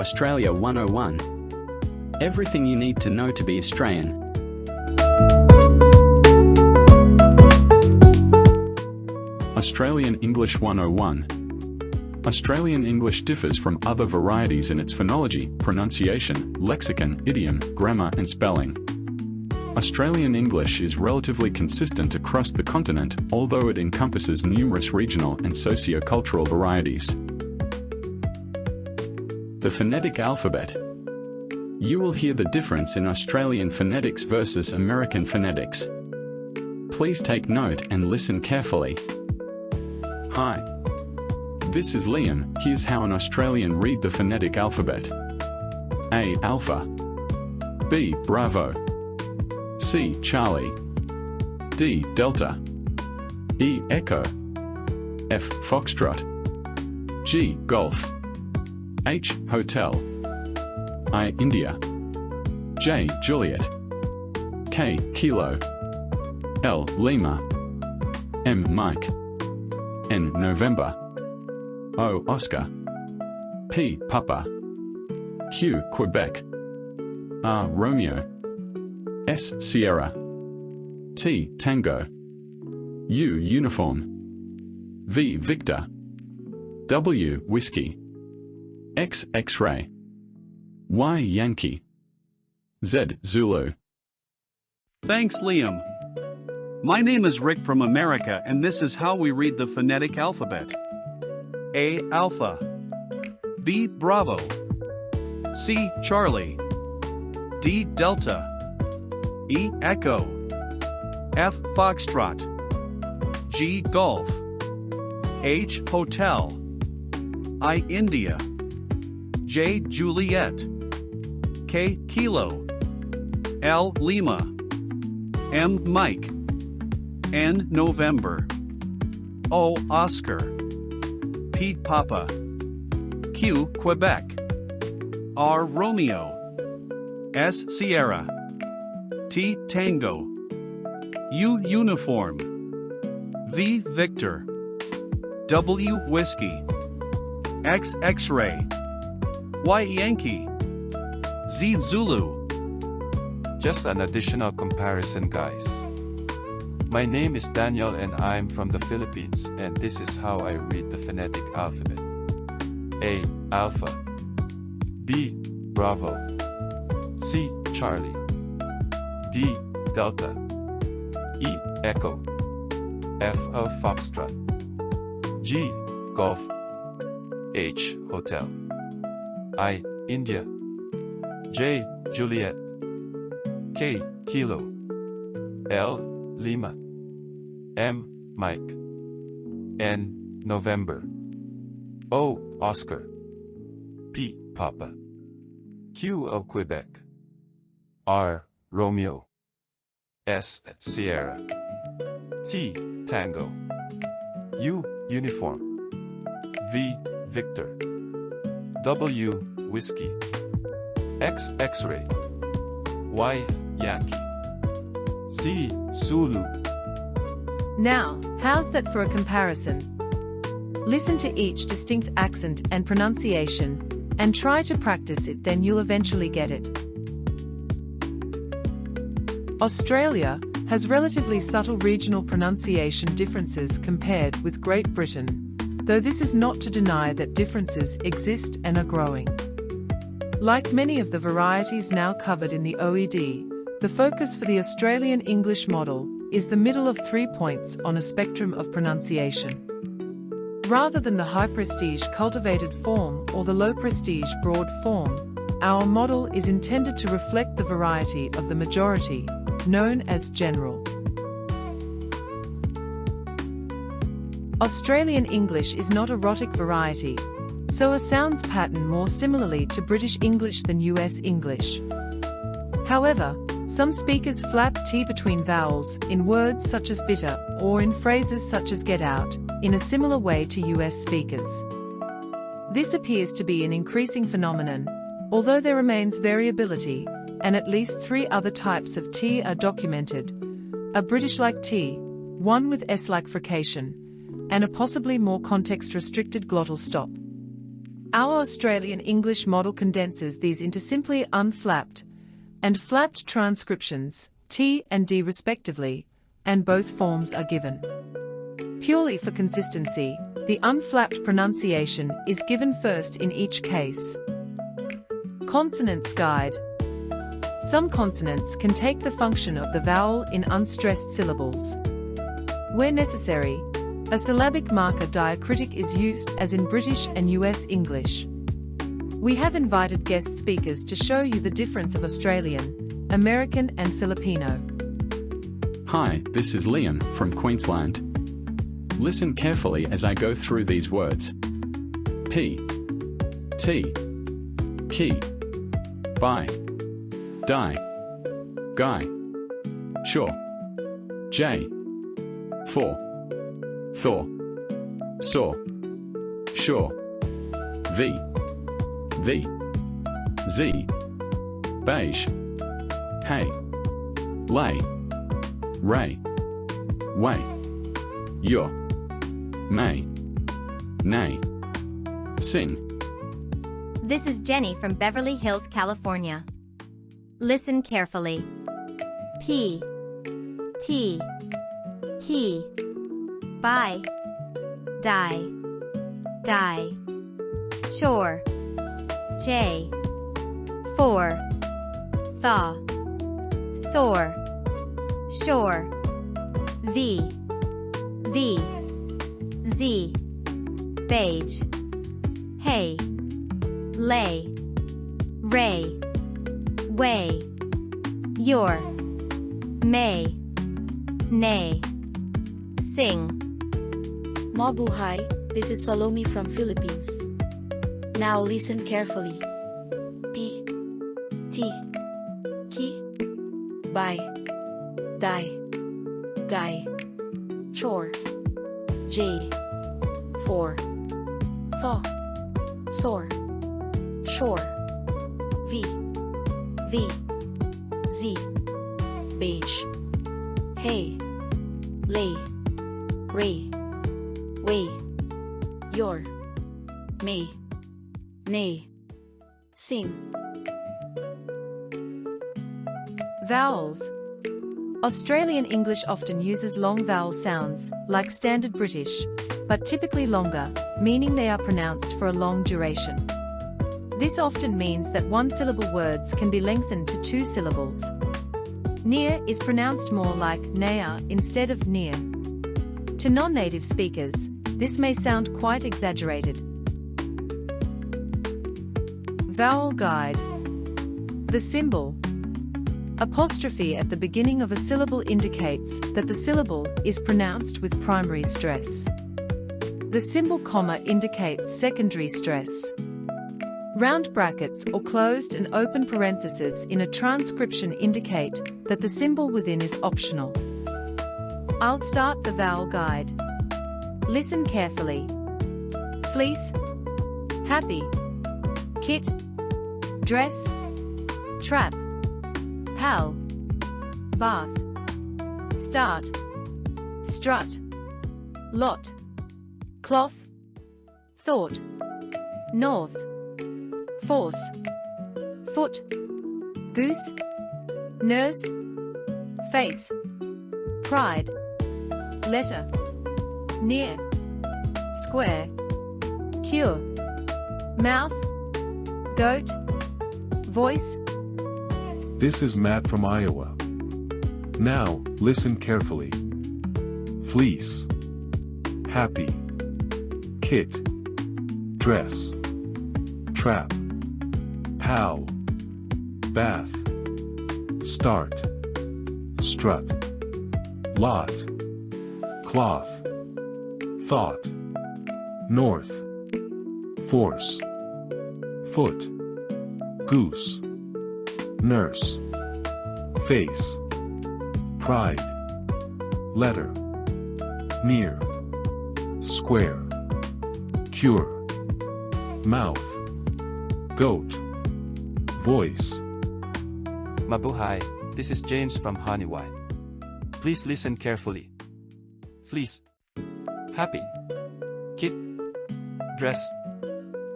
Australia 101. Everything you need to know to be Australian. Australian English 101. Australian English differs from other varieties in its phonology, pronunciation, lexicon, idiom, grammar and spelling. Australian English is relatively consistent across the continent, although it encompasses numerous regional and socio-cultural varieties. The phonetic alphabet. You will hear the difference in Australian phonetics versus American phonetics. Please take note and listen carefully. Hi. This is Liam. Here's how an Australian read the phonetic alphabet. A. Alpha. B. Bravo. C. Charlie. D. Delta. E. Echo. F. Foxtrot. G. Golf. H. Hotel. I. India. J. Juliet. K. Kilo. L. Lima. M. Mike. N. November. O. Oscar. P. Papa. Q. Quebec. R. Romeo. S. Sierra. T. Tango. U. Uniform. V. Victor. W. Whiskey. X. X-ray. Y. Yankee. Z. Zulu. Thanks, Liam. My name is Rick from America, and this is how we read the phonetic alphabet. A. Alpha. B. Bravo. C. Charlie. D. Delta. E. Echo. F. Foxtrot. G. Golf. H. Hotel. I. India. J. Juliet. K. Kilo. L. Lima. M. Mike. N. November. O. Oscar. P. Papa. Q. Quebec. R. Romeo. S. Sierra. T. Tango. U. Uniform. V. Victor. W. Whiskey. X. X-ray. Y. Yankee. Z. Zulu. Just an additional comparison, guys. My name is Daniel and I'm from the Philippines, and this is how I read the phonetic alphabet. A. Alpha. B. Bravo. C. Charlie. D. Delta. E. Echo. F. Foxtrot. G. Golf. H. Hotel. I. India. J. Juliet. K. Kilo. L. Lima. M. Mike. N. November. O. Oscar. P. Papa. Q. Quebec. R. Romeo. S. Sierra. T. Tango. U. Uniform. V. Victor. W. Whiskey. X. X-ray. Y. Yankee. Z. Zulu. Now, how's that for a comparison? Listen to each distinct accent and pronunciation, and try to practice it, then you'll eventually get it. Australia has relatively subtle regional pronunciation differences compared with Great Britain, though this is not to deny that differences exist and are growing. Like many of the varieties now covered in the OED, the focus for the Australian English model is the middle of 3 points on a spectrum of pronunciation. Rather than the high-prestige cultivated form or the low-prestige broad form, our model is intended to reflect the variety of the majority, known as general. Australian English is not a rhotic variety, so a sounds pattern more similarly to British English than US English. However, some speakers flap T between vowels in words such as bitter or in phrases such as get out, in a similar way to US speakers. This appears to be an increasing phenomenon, although there remains variability, and at least 3 other types of T are documented: a British-like T, one with S-like frication, and a possibly more context-restricted glottal stop. Our Australian English model condenses these into simply unflapped and flapped transcriptions, T and D respectively, and both forms are given. Purely for consistency, the unflapped pronunciation is given first in each case. Consonants guide. Some consonants can take the function of the vowel in unstressed syllables. Where necessary, a syllabic marker diacritic is used as in British and US English. We have invited guest speakers to show you the difference of Australian, American and Filipino. Hi, this is Liam from Queensland. Listen carefully as I go through these words. P, T, key, buy, die, guy, sure, J, for, Thor, saw, sure, V, Z, beige, hey, lay, ray, way, your, may, nay, sing. This is Jenny from Beverly Hills, California. Listen carefully. P, T, key, buy, die, guy, sure, J, for, thaw, sore, sure, V, Z, beige, hey, lay, ray, way, your, may, nay, sing. Mabuhay, this is Salome from Philippines. Now listen carefully. P, T, key, buy, die, guy, chore, J, for, thaw, sore, shore, V, Z, beige, hey, lay, ray, way, your, may, nay, sing. Vowels. Australian English often uses long vowel sounds, like Standard British, but typically longer, meaning they are pronounced for a long duration. This often means that one-syllable words can be lengthened to two syllables. Near is pronounced more like near instead of near. To non-native speakers, this may sound quite exaggerated. Vowel guide. The symbol apostrophe at the beginning of a syllable indicates that the syllable is pronounced with primary stress. The symbol comma indicates secondary stress. Round brackets or closed and open parentheses in a transcription indicate that the symbol within is optional. I'll start the vowel guide. Listen carefully. Fleece, happy, kit, dress, trap, pal, bath, start, strut, lot, cloth, thought, north, force, foot, goose, nurse, face, pride, letter, near, square, cure, mouth, goat, voice. This is Matt from Iowa. Now, listen carefully. Fleece, happy, kit, dress, trap, pal, bath, start, strut, lot, cloth, thought, north, force, foot, goose, nurse, face, pride, letter, near, square, cure, mouth, goat, voice. Mabuhay, this is James from Honeywell. Please listen carefully. Fleece, happy, kit, dress,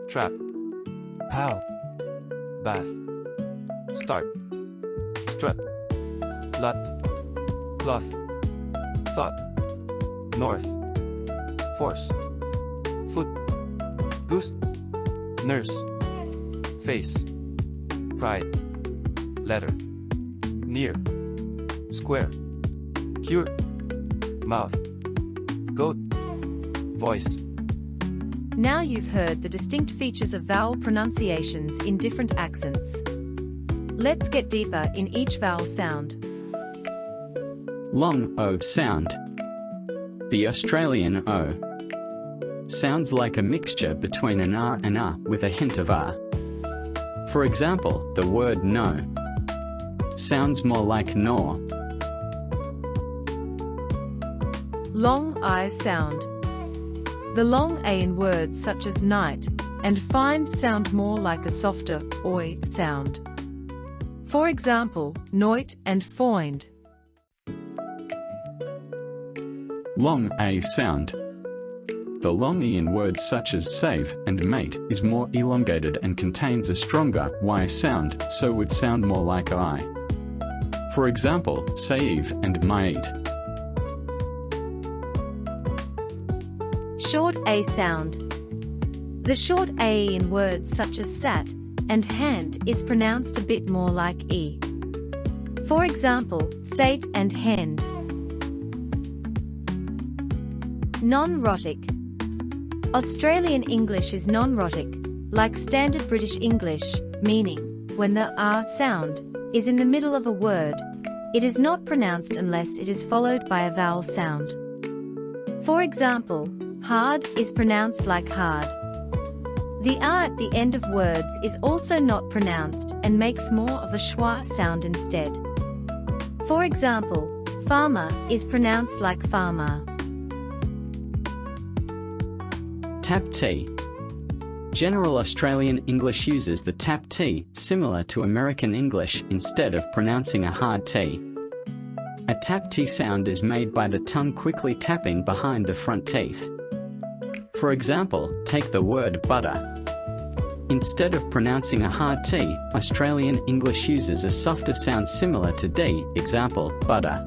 trap, How. Bath. Start. Strut. Lot. Cloth. Thought. North. Force. Foot. Goose. Nurse. Face. Pride. Letter. Near. Square. Cure. Mouth. Goat. Voice. Now you've heard the distinct features of vowel pronunciations in different accents. Let's get deeper in each vowel sound. Long O sound. The Australian O sounds like a mixture between an R and A with a hint of R. For example, the word no sounds more like nor. Long I sound. The long A in words such as night and find sound more like a softer oi sound. For example, noit and foind. Long A sound. The long E in words such as save and mate is more elongated and contains a stronger Y sound, so would sound more like I. For example, save and mate. Short A sound. The short A in words such as sat and hand is pronounced a bit more like E. For example, sate and hend. Non-rhotic. Australian English is non-rhotic, like Standard British English, meaning, when the R sound is in the middle of a word, it is not pronounced unless it is followed by a vowel sound. For example, hard is pronounced like hard. The R at the end of words is also not pronounced and makes more of a schwa sound instead. For example, farmer is pronounced like farmer. Tap T. General Australian English uses the tap T, similar to American English, instead of pronouncing a hard T. A tap T sound is made by the tongue quickly tapping behind the front teeth. For example, take the word butter. Instead of pronouncing a hard T, Australian English uses a softer sound similar to D, example, butter.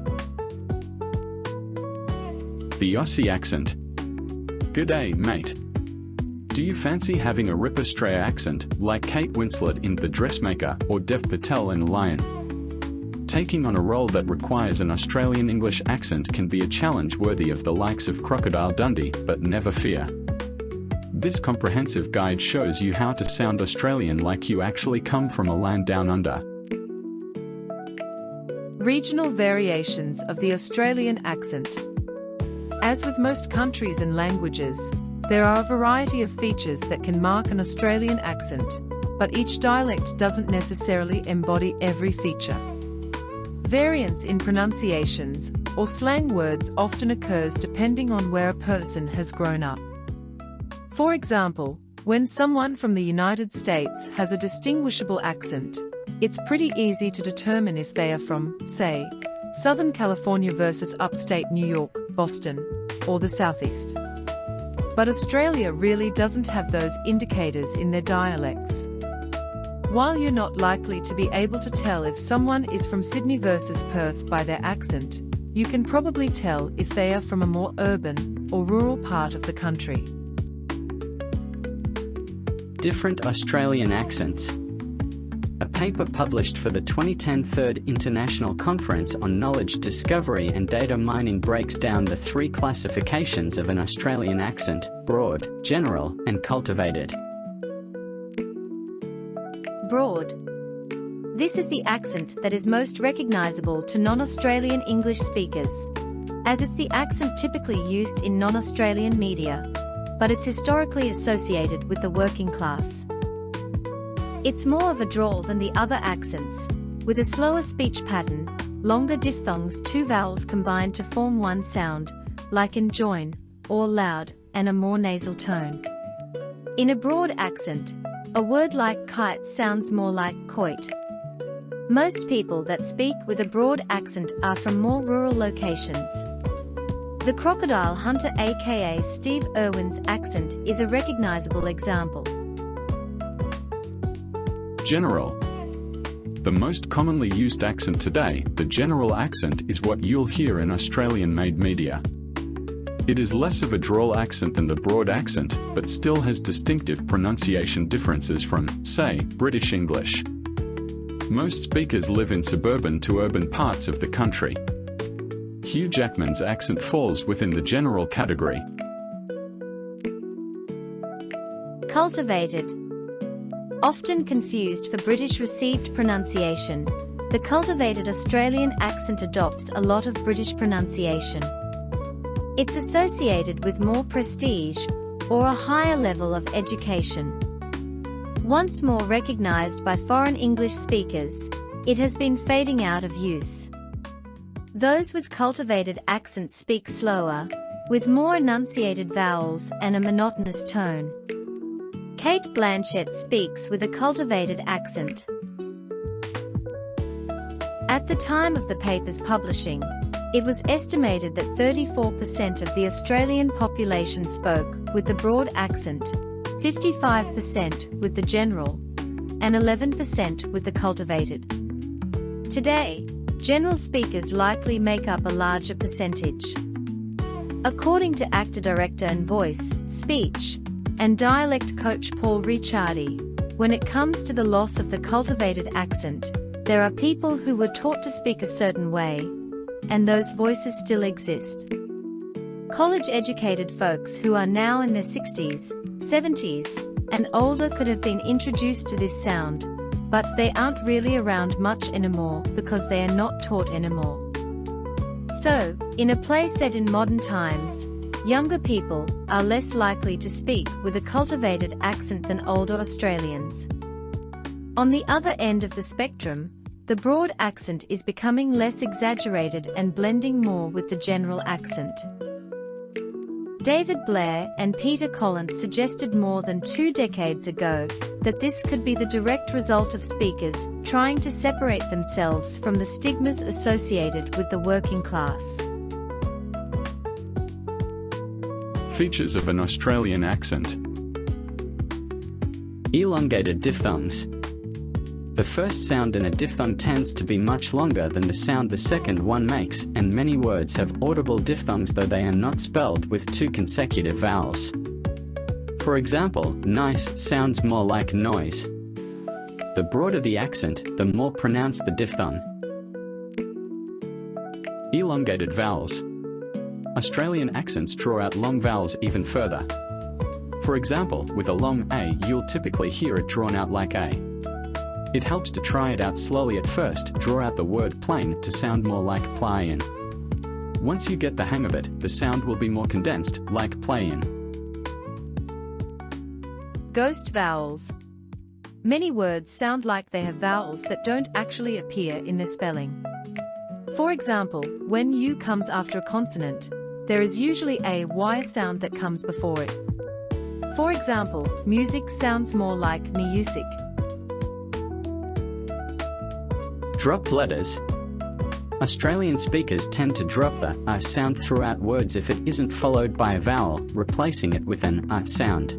The Aussie accent. G'day, mate. Do you fancy having a Rip Australia accent, like Kate Winslet in The Dressmaker or Dev Patel in Lion? Taking on a role that requires an Australian English accent can be a challenge worthy of the likes of Crocodile Dundee, but never fear. This comprehensive guide shows you how to sound Australian like you actually come from a land down under. Regional variations of the Australian accent. As with most countries and languages, there are a variety of features that can mark an Australian accent, but each dialect doesn't necessarily embody every feature. Variance in pronunciations or slang words often occurs depending on where a person has grown up. For example, when someone from the United States has a distinguishable accent, it's pretty easy to determine if they are from, say, Southern California versus upstate New York, Boston, or the Southeast. But Australia really doesn't have those indicators in their dialects. While you're not likely to be able to tell if someone is from Sydney versus Perth by their accent, you can probably tell if they are from a more urban or rural part of the country. Different Australian accents. A paper published for the 2010 Third International Conference on Knowledge Discovery and Data Mining breaks down the three classifications of an Australian accent: broad, general, and cultivated. Broad. This is the accent that is most recognizable to non-Australian English speakers, as it's the accent typically used in non-Australian media, but it's historically associated with the working class. It's more of a drawl than the other accents, with a slower speech pattern, longer diphthongs, two vowels combined to form one sound, like enjoin, or loud, and a more nasal tone. In a broad accent, a word like kite sounds more like coit. Most people that speak with a broad accent are from more rural locations. The crocodile hunter aka Steve Irwin's accent is a recognizable example. General. The most commonly used accent today, the general accent, is what you'll hear in Australian-made media. It is less of a drawl accent than the broad accent, but still has distinctive pronunciation differences from, say, British English. Most speakers live in suburban to urban parts of the country. Hugh Jackman's accent falls within the general category. Cultivated. Often confused for British received pronunciation, the cultivated Australian accent adopts a lot of British pronunciation. It's associated with more prestige or a higher level of education. Once more recognized by foreign English speakers, it has been fading out of use. Those with cultivated accents speak slower, with more enunciated vowels and a monotonous tone. Kate Blanchett speaks with a cultivated accent. At the time of the paper's publishing, it was estimated that 34% of the Australian population spoke with the broad accent, 55% with the general, and 11% with the cultivated. Today, general speakers likely make up a larger percentage. According to actor, director and voice, speech, and dialect coach Paul Ricciardi, when it comes to the loss of the cultivated accent, there are people who were taught to speak a certain way, and those voices still exist. College-educated folks who are now in their 60s, 70s, and older could have been introduced to this sound, but they aren't really around much anymore because they are not taught anymore. So, in a play set in modern times, younger people are less likely to speak with a cultivated accent than older Australians. On the other end of the spectrum, the broad accent is becoming less exaggerated and blending more with the general accent. David Blair and Peter Collins suggested more than 2 decades ago that this could be the direct result of speakers trying to separate themselves from the stigmas associated with the working class. Features of an Australian accent. Elongated diphthongs. The first sound in a diphthong tends to be much longer than the sound the second one makes, and many words have audible diphthongs though they are not spelled with 2 consecutive vowels. For example, nice sounds more like noise. The broader the accent, the more pronounced the diphthong. Elongated vowels. Australian accents draw out long vowels even further. For example, with a long A, you'll typically hear it drawn out like A. It helps to try it out slowly at first. Draw out the word plain to sound more like playin. Once you get the hang of it, the sound will be more condensed, like playin. Ghost vowels. Many words sound like they have vowels that don't actually appear in their spelling. For example, when U comes after a consonant, there is usually a Y sound that comes before it. For example, music sounds more like music. Dropped letters. Australian speakers tend to drop the R sound throughout words if it isn't followed by a vowel, replacing it with an R sound.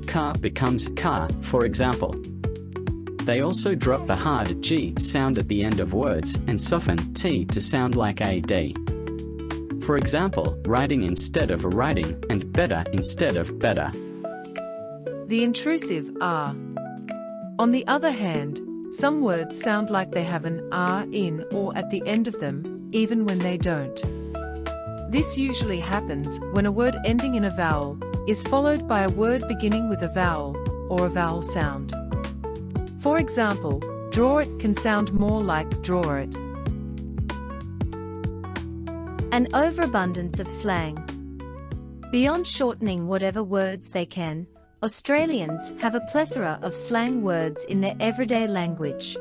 Car becomes car, for example. They also drop the hard G sound at the end of words and soften T to sound like a D. For example, riding instead of riding and better instead of better. The intrusive R. On the other hand, some words sound like they have an R in or at the end of them, even when they don't. This usually happens when a word ending in a vowel is followed by a word beginning with a vowel or a vowel sound. For example, draw it can sound more like draw it. An overabundance of slang. Beyond shortening whatever words they can, Australians have a plethora of slang words in their everyday language.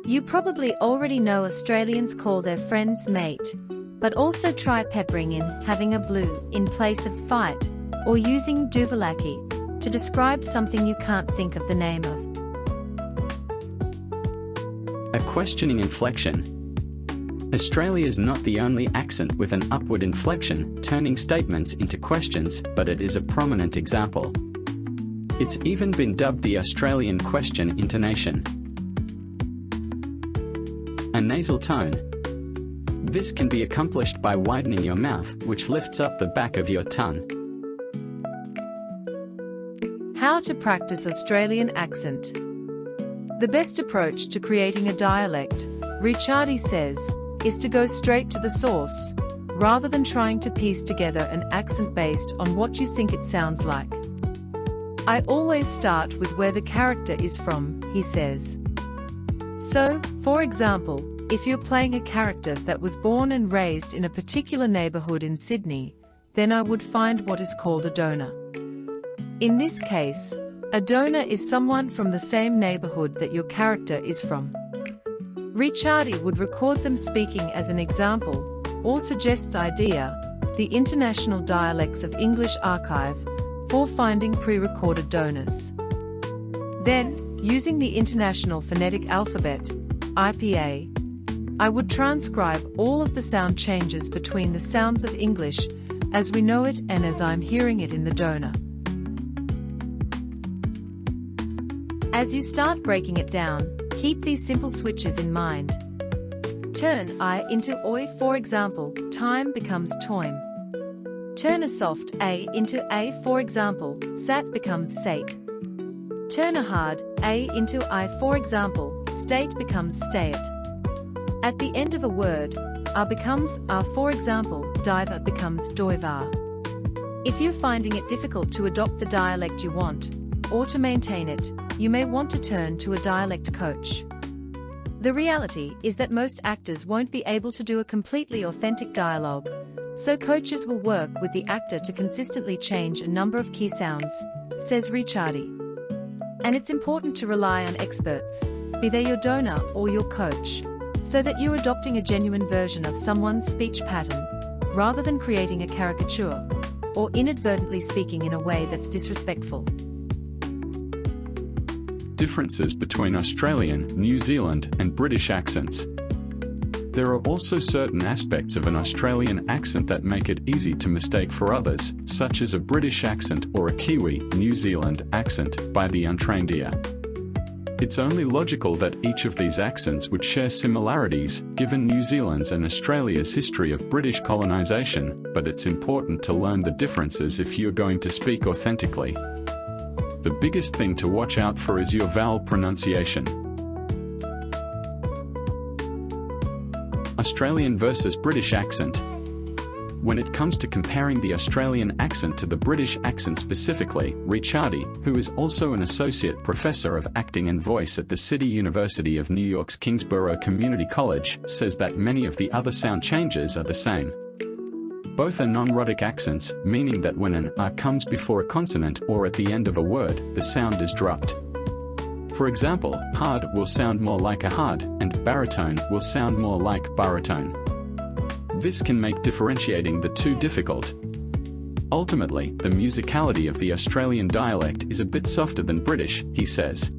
You probably already know Australians call their friends mate, but also try peppering in having a blue in place of fight, or using doovalaki to describe something you can't think of the name of. A questioning inflection. Australia is not the only accent with an upward inflection, turning statements into questions, but it is a prominent example. It's even been dubbed the Australian question intonation. A nasal tone. This can be accomplished by widening your mouth, which lifts up the back of your tongue. How to practice Australian accent. The best approach to creating a dialect, Ricciardi says, is to go straight to the source, rather than trying to piece together an accent based on what you think it sounds like. I always start with where the character is from, he says. So, for example, if you're playing a character that was born and raised in a particular neighborhood in Sydney, then I would find what is called a donor. In this case, a donor is someone from the same neighborhood that your character is from. Ricciardi would record them speaking as an example, or suggests idea, the International Dialects of English Archive, for finding pre-recorded donors. Then, using the International Phonetic Alphabet, IPA, I would transcribe all of the sound changes between the sounds of English as we know it and as I'm hearing it in the donor. As you start breaking it down, keep these simple switches in mind. Turn I into oi, for example, time becomes toim. Turn a soft a into a, for example, sat becomes sate. Turn a hard a into I, for example, state becomes stayat. At the end of a word, a becomes a, for example, diver becomes doivar. If you're finding it difficult to adopt the dialect you want, or to maintain it, you may want to turn to a dialect coach. The reality is that most actors won't be able to do a completely authentic dialogue, so coaches will work with the actor to consistently change a number of key sounds, says Ricciardi. And it's important to rely on experts, be they your donor or your coach, so that you're adopting a genuine version of someone's speech pattern, rather than creating a caricature, or inadvertently speaking in a way that's disrespectful. Differences between Australian, New Zealand, and British accents. There are also certain aspects of an Australian accent that make it easy to mistake for others, such as a British accent or a Kiwi, New Zealand accent, by the untrained ear. It's only logical that each of these accents would share similarities, given New Zealand's and Australia's history of British colonisation, but it's important to learn the differences if you're going to speak authentically. The biggest thing to watch out for is your vowel pronunciation. Australian versus British accent. When it comes to comparing the Australian accent to the British accent specifically, Ricciardi, who is also an associate professor of acting and voice at the City University of New York's Kingsborough Community College, says that many of the other sound changes are the same. Both are non-rhotic accents, meaning that when an a comes before a consonant or at the end of a word, the sound is dropped. For example, hard will sound more like a hard, and baritone will sound more like baritone. This can make differentiating the two difficult. Ultimately, the musicality of the Australian dialect is a bit softer than British, he says.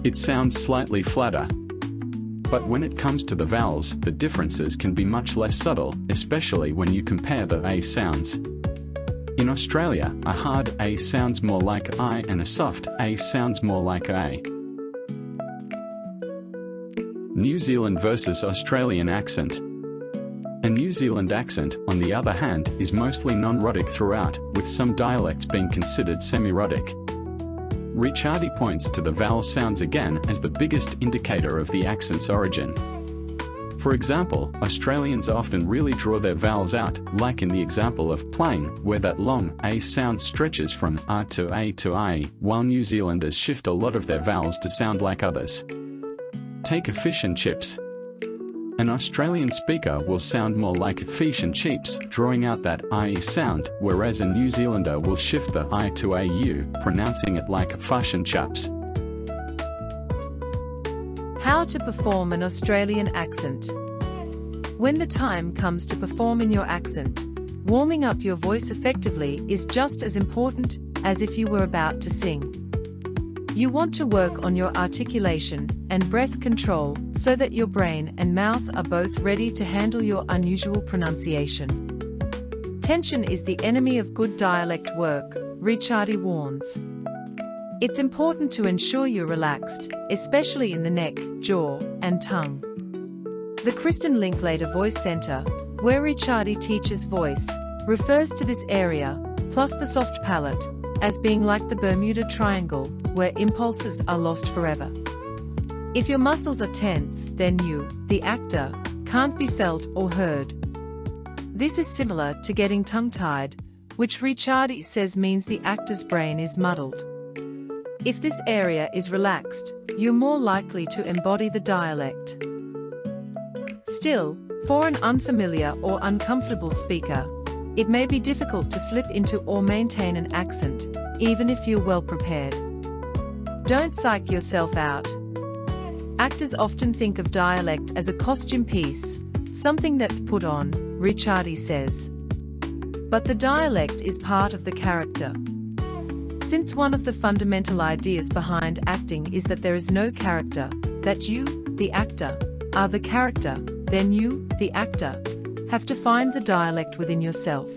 It sounds slightly flatter. But when it comes to the vowels, the differences can be much less subtle, especially when you compare the a sounds. In Australia, a hard a sounds more like I and a soft a sounds more like a. New Zealand versus Australian accent. A New Zealand accent, on the other hand, is mostly non-rhotic throughout, with some dialects being considered semi-rhotic. Ricciardi points to the vowel sounds again as the biggest indicator of the accent's origin. For example, Australians often really draw their vowels out, like in the example of plane, where that long a sound stretches from a to a, while New Zealanders shift a lot of their vowels to sound like others. Take a fish and chips. An Australian speaker will sound more like fish and chips, drawing out that I sound, whereas a New Zealander will shift the I to a U, pronouncing it like fish and chaps. How to perform an Australian accent. When the time comes to perform in your accent, warming up your voice effectively is just as important as if you were about to sing. You want to work on your articulation and breath control so that your brain and mouth are both ready to handle your unusual pronunciation. Tension is the enemy of good dialect work, Ricciardi warns. It's important to ensure you're relaxed, especially in the neck, jaw, and tongue. The Kristen Linklater Voice Center, where Ricciardi teaches voice, refers to this area, plus the soft palate, as being like the Bermuda Triangle, where impulses are lost forever. If your muscles are tense, then you, the actor, can't be felt or heard. This is similar to getting tongue-tied, which Ricciardi says means the actor's brain is muddled. If this area is relaxed, you're more likely to embody the dialect. Still, for an unfamiliar or uncomfortable speaker, it may be difficult to slip into or maintain an accent, even if you're well prepared. Don't psych yourself out. Actors often think of dialect as a costume piece, something that's put on, Ricciardi says. But the dialect is part of the character. Since one of the fundamental ideas behind acting is that there is no character, that you, the actor, are the character, then you, the actor, have to find the dialect within yourself.